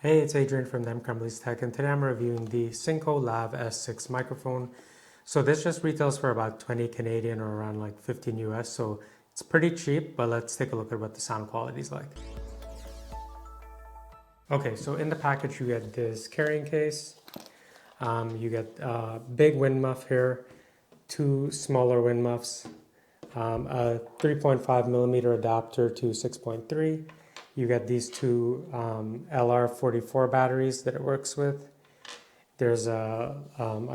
Hey, it's Adrian from Them Crumbly's Tech, and today I'm reviewing the Synco Lav S6 microphone. So this just retails for about 20 Canadian or around like 15 US, so it's pretty cheap, but let's take a look at what the sound quality is like. Okay, so in the package you get this carrying case, you get a big wind muff here, two smaller wind muffs, a 3.5 millimeter adapter to 6.3. You get these two LR44 batteries that it works with. There's a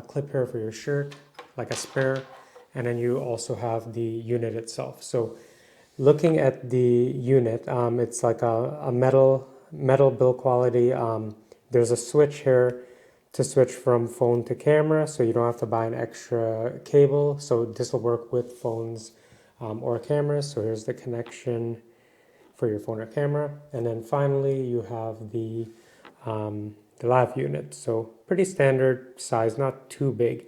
clip here for your shirt, like a spare, and then you also have the unit itself. So looking at the unit, it's like a metal build quality. There's a switch here to switch from phone to camera, so you don't have to buy an extra cable. So this will work with phones or cameras. So here's the connection for your phone or camera, and then finally you have the lav unit. So pretty standard size, not too big,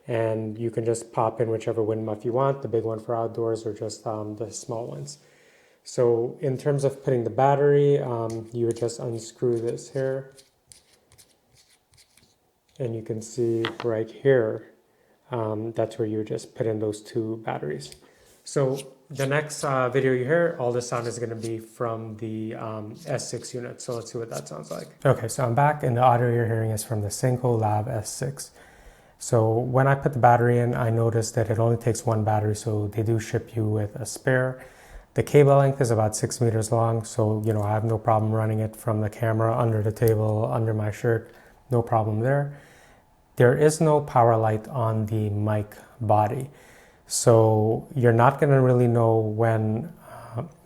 and you can just pop in whichever wind muff you want, the big one for outdoors or just the small ones. So in terms of putting the battery, you would just unscrew this here, and you can see right here, that's where you just put in those two batteries. So the next video you hear, all the sound is going to be from the S6 unit. So let's see what that sounds like. Okay, so I'm back, and the audio you're hearing is from the Synco Lav S6. So when I put the battery in, I noticed that it only takes one battery, so they do ship you with a spare. The cable length is about 6 meters long, so I have no problem running it from the camera, under the table, under my shirt, no problem there. There is no power light on the mic body. So you're not going to really know when,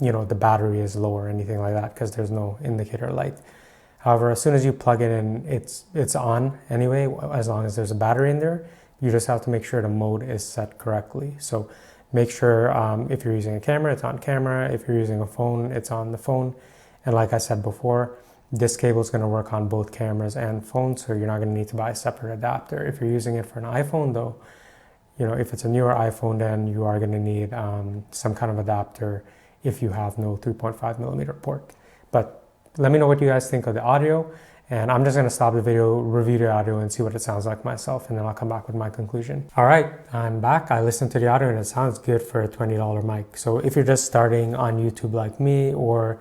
the battery is low or anything like that, because there's no indicator light. However, as soon as you plug it in, it's on anyway, as long as there's a battery in there. You just have to make sure the mode is set correctly. So make sure if you're using a camera, it's on camera. If you're using a phone, it's on the phone. And like I said before, this cable is going to work on both cameras and phones, so you're not going to need to buy a separate adapter. If you're using it for an iPhone though, if it's a newer iPhone, then you are going to need some kind of adapter if you have no 3.5 millimeter port. But let me know what you guys think of the audio, and I'm just going to stop the video, review the audio, and see what it sounds like myself, and then I'll come back with my conclusion. All right, I'm back. I listened to the audio, and it sounds good for a $20 mic. So if you're just starting on YouTube like me, or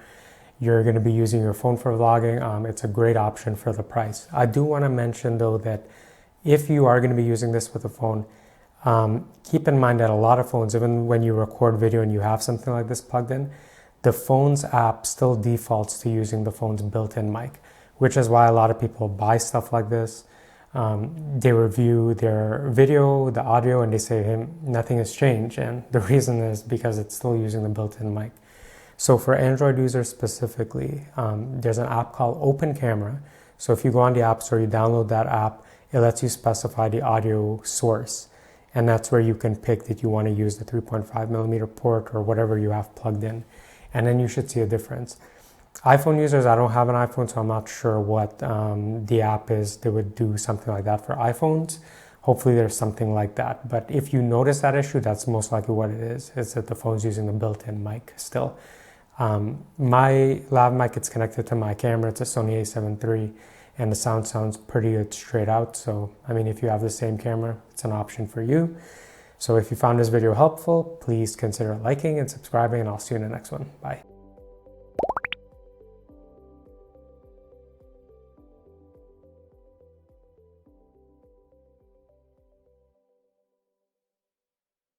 you're going to be using your phone for vlogging, it's a great option for the price. I do want to mention though that if you are going to be using this with a phone, keep in mind that a lot of phones, even when you record video and you have something like this plugged in, the phone's app still defaults to using the phone's built-in mic, which is why a lot of people buy stuff like this. They review their video, the audio, and they say, hey, nothing has changed. And the reason is because it's still using the built-in mic. So for Android users specifically, there's an app called Open Camera. So if you go on the App Store, you download that app, it lets you specify the audio source. And that's where you can pick that you want to use the 3.5 millimeter port or whatever you have plugged in. And then you should see a difference. iPhone users, I don't have an iPhone, so I'm not sure what the app is that would do something like that for iPhones. Hopefully there's something like that. But if you notice that issue, that's most likely what it is that the phone's using the built-in mic still. My lav mic, it's connected to my camera. It's a Sony a7 III. And the sound sounds pretty good straight out. So, if you have the same camera, it's an option for you. So if you found this video helpful, please consider liking and subscribing, and I'll see you in the next one. Bye.